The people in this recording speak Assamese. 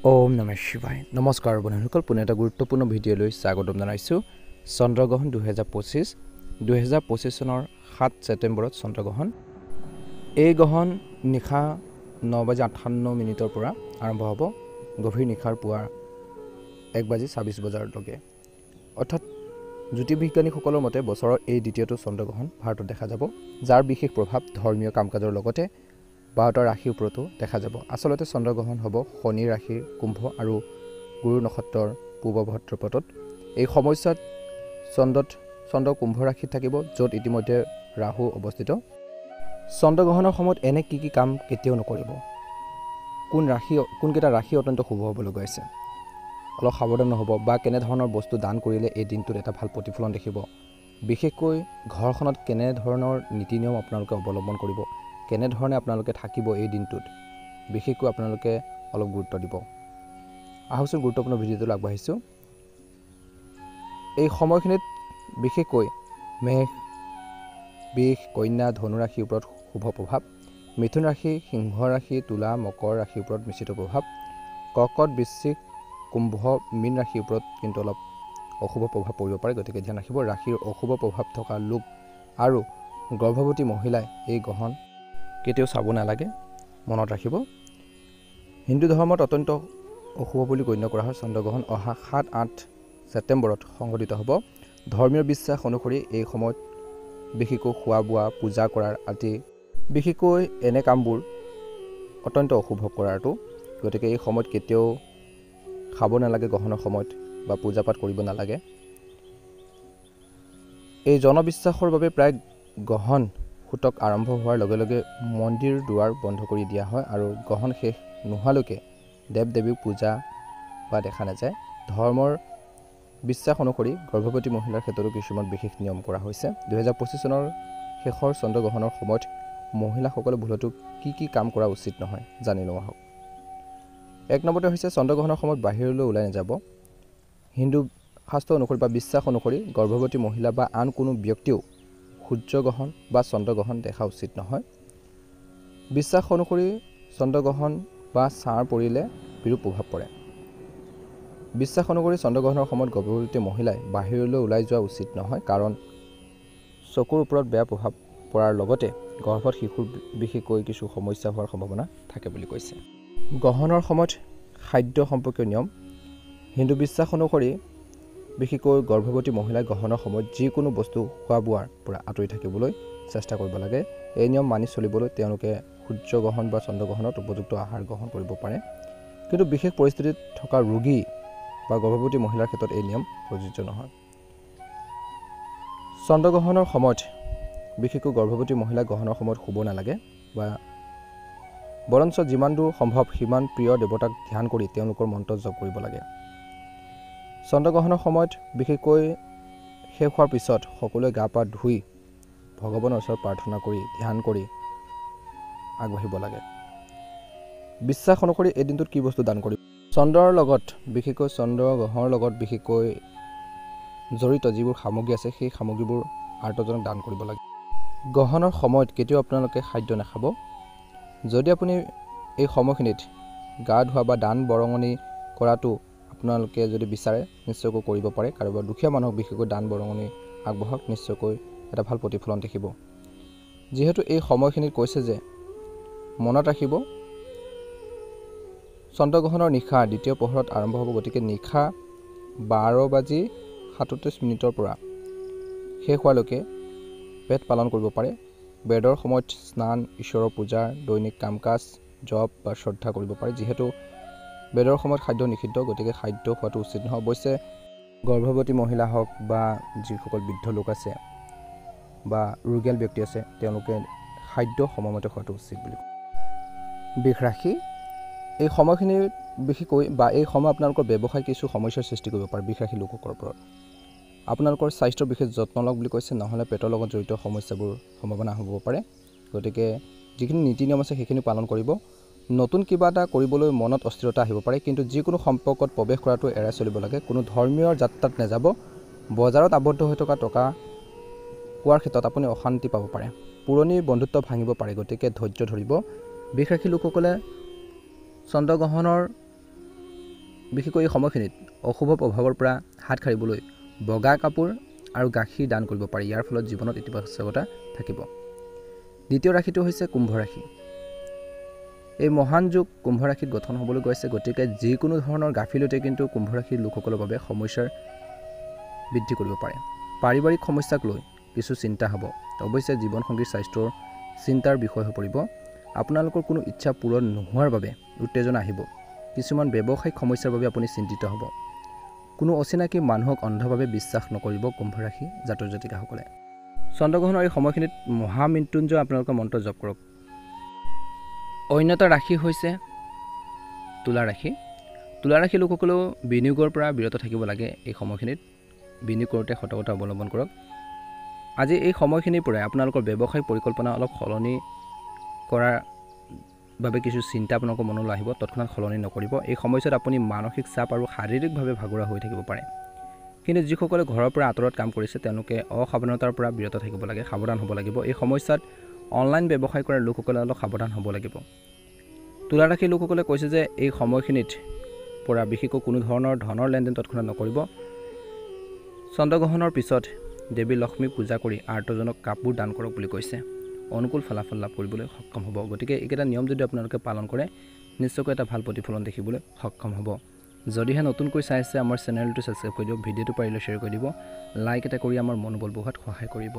ওম নমঃ শিৱায়। নমস্কাৰ বন্ধুসকল, পুনে এটা গুৰুত্বপূৰ্ণ ভিডিঅ'লৈ স্বাগতম জনাইছোঁ। চন্দ্ৰগ্ৰহণ 2025 চনৰ 7 ছেপ্টেম্বৰত চন্দ্ৰগ্ৰহণ। এই গ্ৰহণ নিশা 9:58 পৰা আৰম্ভ হ'ব, গভীৰ নিশাৰ পুৱা 1:26 অৰ্থাৎ জ্যোতিৰ্বিজ্ঞানীসকলৰ মতে বছৰৰ এই দ্বিতীয়টো চন্দ্ৰগ্ৰহণ ভাৰতত দেখা যাব, যাৰ বিশেষ প্ৰভাৱ ধৰ্মীয় কাম কাজৰ লগতে 12টা ৰাশিৰ ওপৰতো দেখা যাব। আচলতে চন্দ্ৰগ্ৰহণ হ'ব শনি ৰাশিৰ কুম্ভ আৰু গুৰু নক্ষত্ৰৰ পূব ভাদ্ৰপদত। এই সময়ছোৱাত চন্দ্ৰ কুম্ভ ৰাশিত থাকিব, য'ত ইতিমধ্যে ৰাহু অৱস্থিত। চন্দ্ৰগ্ৰহণৰ সময়ত এনে কি কাম কেতিয়াও নকৰিব। কোনকেইটা ৰাশি অত্যন্ত শুভ হ'বলৈ গৈ আছে, অলপ সাৱধান হ'ব বা কেনেধৰণৰ বস্তু দান কৰিলে এই দিনটোত এটা ভাল প্ৰতিফলন দেখিব। বিশেষকৈ ঘৰখনত কেনেধৰণৰ নীতি নিয়ম আপোনালোকে অৱলম্বন কৰিব, কেনেধৰণে আপোনালোকে থাকিব এই দিনটোত, বিশেষকৈ আপোনালোকে অলপ গুৰুত্ব দিব। আহকচোন গুৰুত্বপূৰ্ণ ভিডিঅ'টো আগবাঢ়িছোঁ। এই সময়খিনিত বিশেষকৈ মেষ, বৃষ, কন্যা, ধনু ৰাশিৰ ওপৰত শুভ প্ৰভাৱ, মিথুন ৰাশি, সিংহ ৰাশি, তুলা, মকৰ ৰাশিৰ ওপৰত নিশ্চিত প্ৰভাৱ, কৰ্কট, বৃশ্চিক, কুম্ভ, মীন ৰাশিৰ ওপৰত কিন্তু অলপ অশুভ প্ৰভাৱ পৰিব পাৰে, গতিকে ধ্যান ৰাখিব। ৰাশিৰ অশুভ প্ৰভাৱ থকা লোক আৰু গৰ্ভৱতী মহিলাই এই গ্ৰহণ কেতিয়াও চাব নালাগে, মনত ৰাখিব। হিন্দু ধৰ্মত অত্যন্ত অশুভ বুলি গণ্য কৰা হয় চন্দ্ৰগ্ৰহণ অহা 7-8 ছেপ্টেম্বৰত সংঘটিত হ'ব। ধৰ্মীয় বিশ্বাস অনুসৰি এই সময়ত বিশেষকৈ খোৱা বোৱা, পূজা কৰাৰ আদি বিশেষকৈ এনে কামবোৰ অত্যন্ত অশুভ কৰাটো, গতিকে এই সময়ত কেতিয়াও খাব নালাগে, গ্ৰহণৰ সময়ত বা পূজা পাঠ কৰিব নালাগে। এই জনবিশ্বাসৰ বাবে প্ৰায় গ্ৰহণ সূতক আৰম্ভ হোৱাৰ লগে লগে মন্দিৰ দুৱাৰ বন্ধ কৰি দিয়া হয় আৰু গ্ৰহণ শেষ নোহোৱালৈকে দেৱ দেৱীক পূজা বা দেখা নাযায়। ধৰ্মৰ বিশ্বাস অনুসৰি গৰ্ভৱতী মহিলাৰ ক্ষেত্ৰতো কিছুমান বিশেষ নিয়ম কৰা হৈছে। 2025 চনৰ শেষৰ চন্দ্ৰগ্ৰহণৰ সময়ত মহিলাসকলে ভুলতো কি কাম কৰা উচিত নহয় জানি লোৱা হওক। 1 নম্বৰতে হৈছে চন্দ্ৰগ্ৰহণৰ সময়ত বাহিৰলৈ ওলাই নাযাব। হিন্দু শাস্ত্ৰ অনুসৰি বা বিশ্বাস অনুসৰি গৰ্ভৱতী মহিলা বা আন কোনো ব্যক্তিও সূৰ্যগ্ৰহণ বা চন্দ্ৰগ্ৰহণ দেখা উচিত নহয়। বিশ্বাস অনুসৰি চন্দ্ৰগ্ৰহণ বা ছাঁ পৰিলে বিৰূপ প্ৰভাৱ পৰে। বিশ্বাস অনুসৰি চন্দ্ৰগ্ৰহণৰ সময়ত গৰ্ভৱতী মহিলাই বাহিৰলৈ ওলাই যোৱা উচিত নহয়, কাৰণ চকুৰ ওপৰত বেয়া প্ৰভাৱ পৰাৰ লগতে গৰ্ভত শিশুৰ বিশেষকৈ কিছু সমস্যা হোৱাৰ সম্ভাৱনা থাকে বুলি কৈছে। গ্ৰহণৰ সময়ত খাদ্য সম্পৰ্কীয় নিয়ম। হিন্দু বিশ্বাস অনুসৰি বিশেষকৈ গৰ্ভৱতী মহিলাই গ্ৰহণৰ সময়ত যিকোনো বস্তু খোৱা বোৱাৰ পৰা আঁতৰি থাকিবলৈ চেষ্টা কৰিব লাগে। এই নিয়ম মানি চলিবলৈ তেওঁলোকে সূৰ্যগ্ৰহণ বা চন্দ্ৰগ্ৰহণত উপযুক্ত আহাৰ গ্ৰহণ কৰিব পাৰে, কিন্তু বিশেষ পৰিস্থিতিত থকা ৰোগী বা গৰ্ভৱতী মহিলাৰ ক্ষেত্ৰত এই নিয়ম প্ৰযোজ্য নহয়। চন্দ্ৰগ্ৰহণৰ সময়ত বিশেষকৈ গৰ্ভৱতী মহিলা গ্ৰহণৰ সময়ত শুব নালাগে, বা বৰঞ্চ যিমান দূৰ সম্ভৱ সিমান প্ৰিয় দেৱতাক ধ্যান কৰি তেওঁলোকৰ মন্ত্ৰ জপ কৰিব লাগে। চন্দ্ৰগ্ৰহণৰ সময়ত বিশেষকৈ শেষ হোৱাৰ পিছত সকলোৱে গা পা ধুই ভগৱানৰ ওচৰত প্ৰাৰ্থনা কৰি ধ্যান কৰি আগবাঢ়িব লাগে। বিশ্বাস অনুসৰি এই দিনটোত কি বস্তু দান কৰিব? চন্দ্ৰৰ লগত বিশেষকৈ চন্দ্ৰগ্ৰহণৰ লগত বিশেষকৈ জড়িত যিবোৰ সামগ্ৰী আছে, সেই সামগ্ৰীবোৰ আৰ্তজনক দান কৰিব লাগে। গ্ৰহণৰ সময়ত কেতিয়াও আপোনালোকে খাদ্য নাখাব। যদি আপুনি এই সময়খিনিত গা ধোৱা বা দান বৰঙণি কৰাটো আপোনালোকে যদি বিচাৰে নিশ্চয়কৈ কৰিব পাৰে। কাৰোবাৰ দুখীয়া মানুহক বিশেষকৈ দান বৰঙণি আগবঢ়াওক, নিশ্চয়কৈ এটা ভাল প্ৰতিফলন দেখিব। যিহেতু এই সময়খিনিত কৈছে যে মনত ৰাখিব চন্দ্ৰগ্ৰহণৰ নিশা দ্বিতীয় প্ৰহৰত আৰম্ভ হ'ব, গতিকে নিশা 12:37 পৰা শেষ হোৱালৈকে পেট পালন কৰিব পাৰে। বেদৰ সময়ত স্নান, ঈশ্বৰৰ পূজা, দৈনিক কাম কাজ, জপ বা শ্ৰদ্ধা কৰিব পাৰে। যিহেতু বেদৰ সময়ত খাদ্য নিষিদ্ধ, গতিকে খাদ্য খোৱাটো উচিত নহয়। অৱশ্যে গৰ্ভৱতী মহিলা হওক বা যিসকল বৃদ্ধ লোক আছে বা ৰোগীয়াল ব্যক্তি আছে, তেওঁলোকে খাদ্য সময়মতে খোৱাটো উচিত বুলি কয়। বৃষ ৰাশি, এই সময়খিনি বিশেষকৈ বা এই সময় আপোনালোকৰ ব্যৱসায় কিছু সমস্যাৰ সৃষ্টি কৰিব পাৰে। বৃষ ৰাশি লোকসকলৰ ওপৰত আপোনালোকৰ স্বাস্থ্যৰ বিশেষ যত্ন লওক বুলি কৈছে, নহ'লে পেটৰ লগত জড়িত সমস্যাবোৰ সম্ভাৱনা হ'ব পাৰে। গতিকে যিখিনি নীতি নিয়ম আছে সেইখিনি পালন কৰিব। নতুন কিবা এটা কৰিবলৈ মনত অস্থিৰতা আহিব পাৰে, কিন্তু যিকোনো সম্পৰ্কত প্ৰৱেশ কৰাটো এৰাই চলিব লাগে। কোনো ধৰ্মীয় যাত্ৰাত নাযাব। বজাৰত আবদ্ধ হৈ থকা টকা পোৱাৰ ক্ষেত্ৰত আপুনি অশান্তি পাব পাৰে। পুৰণি বন্ধুত্ব ভাঙিব পাৰে, গতিকে ধৈৰ্য ধৰিব। বৃষ ৰাশি লোকসকলে চন্দ্ৰগ্ৰহণৰ বিশেষকৈ এই সময়খিনিত অশুভ প্ৰভাৱৰ পৰা হাত সাৰিবলৈ বগা কাপোৰ আৰু গাখীৰ দান কৰিব পাৰি। ইয়াৰ ফলত জীৱনত ইতিবাচকতা থাকিব। দ্বিতীয় ৰাশিটো হৈছে কুম্ভ ৰাশি। এই মহান যুগ কুম্ভ ৰাশিত গঠন হ'বলৈ গৈছে, গতিকে যিকোনো ধৰণৰ গাফিলতে কিন্তু কুম্ভ ৰাশিৰ লোকসকলৰ বাবে সমস্যাৰ বৃদ্ধি কৰিব পাৰে। পাৰিবাৰিক সমস্যাক লৈ কিছু চিন্তা হ'ব। অৱশ্যে জীৱনসংগীৰ স্বাস্থ্যৰ চিন্তাৰ বিষয় হৈ পৰিব। আপোনালোকৰ কোনো ইচ্ছা পূৰণ নোহোৱাৰ বাবে উত্তেজনা আহিব। কিছুমান ব্যৱসায়িক সমস্যাৰ বাবে আপুনি চিন্তিত হ'ব। কোনো অচিনাকি মানুহক অন্ধভাৱে বিশ্বাস নকৰিব কুম্ভ ৰাশি জাতক জাতিকাসকলে। চন্দ্ৰগ্ৰহণৰ এই সময়খিনিত মহামৃত্যুঞ্জয় আপোনালোকৰ মন্ত্ৰ জপ কৰক। অন্য এটা ৰাশি হৈছে তুলা ৰাশি। তুলা ৰাশি লোকসকলেও বিনিয়োগৰ পৰা বিৰত থাকিব লাগে। এই সময়খিনিত বিনিয়োগ কৰোঁতে সতৰ্কতা অৱলম্বন কৰক। আজি এই সময়খিনিৰ পৰাই আপোনালোকৰ ব্যৱসায়িক পৰিকল্পনা অলপ সলনি কৰাৰ বাবে কিছু চিন্তা আপোনালোকৰ মনলৈ আহিব। তৎক্ষণাত সলনি নকৰিব। এই সময়ছোৱাত আপুনি মানসিক চাপ আৰু শাৰীৰিকভাৱে ভাগৰুৱা হৈ থাকিব পাৰে। কিন্তু যিসকলে ঘৰৰ পৰা আঁতৰত কাম কৰিছে তেওঁলোকে অসাৱধানতাৰ পৰা বিৰত থাকিব লাগে, সাৱধান হ'ব লাগিব। এই সময়ছোৱাত অনলাইন ব্যৱসায় কৰা লোকসকলে অলপ সাৱধান হ'ব লাগিব। তুলা ৰাশিৰ লোকসকলে কৈছে যে এই সময়খিনিত পৰা বিশেষকৈ কোনো ধৰণৰ ধনৰ লেনদেন তৎক্ষণাত নকৰিব। চন্দ্ৰগ্ৰহণৰ পিছত দেৱী লক্ষ্মীক পূজা কৰি আৰ্তজনক কাপোৰ দান কৰক বুলি কৈছে। অনুকূল ফলাফল লাভ কৰিবলৈ সক্ষম হ'ব। গতিকে এইকেইটা নিয়ম যদি আপোনালোকে পালন কৰে নিশ্চয়কৈ এটা ভাল প্ৰতিফলন দেখিবলৈ সক্ষম হ'ব। যদিহে নতুনকৈ চাই আছে আমাৰ চেনেলটো ছাবস্ক্ৰাইব কৰি দিয়ক, ভিডিঅ'টো পাৰিলে শ্বেয়াৰ কৰি দিব, লাইক এটা কৰি আমাৰ মনোবল বঢ়োৱাত সহায় কৰিব।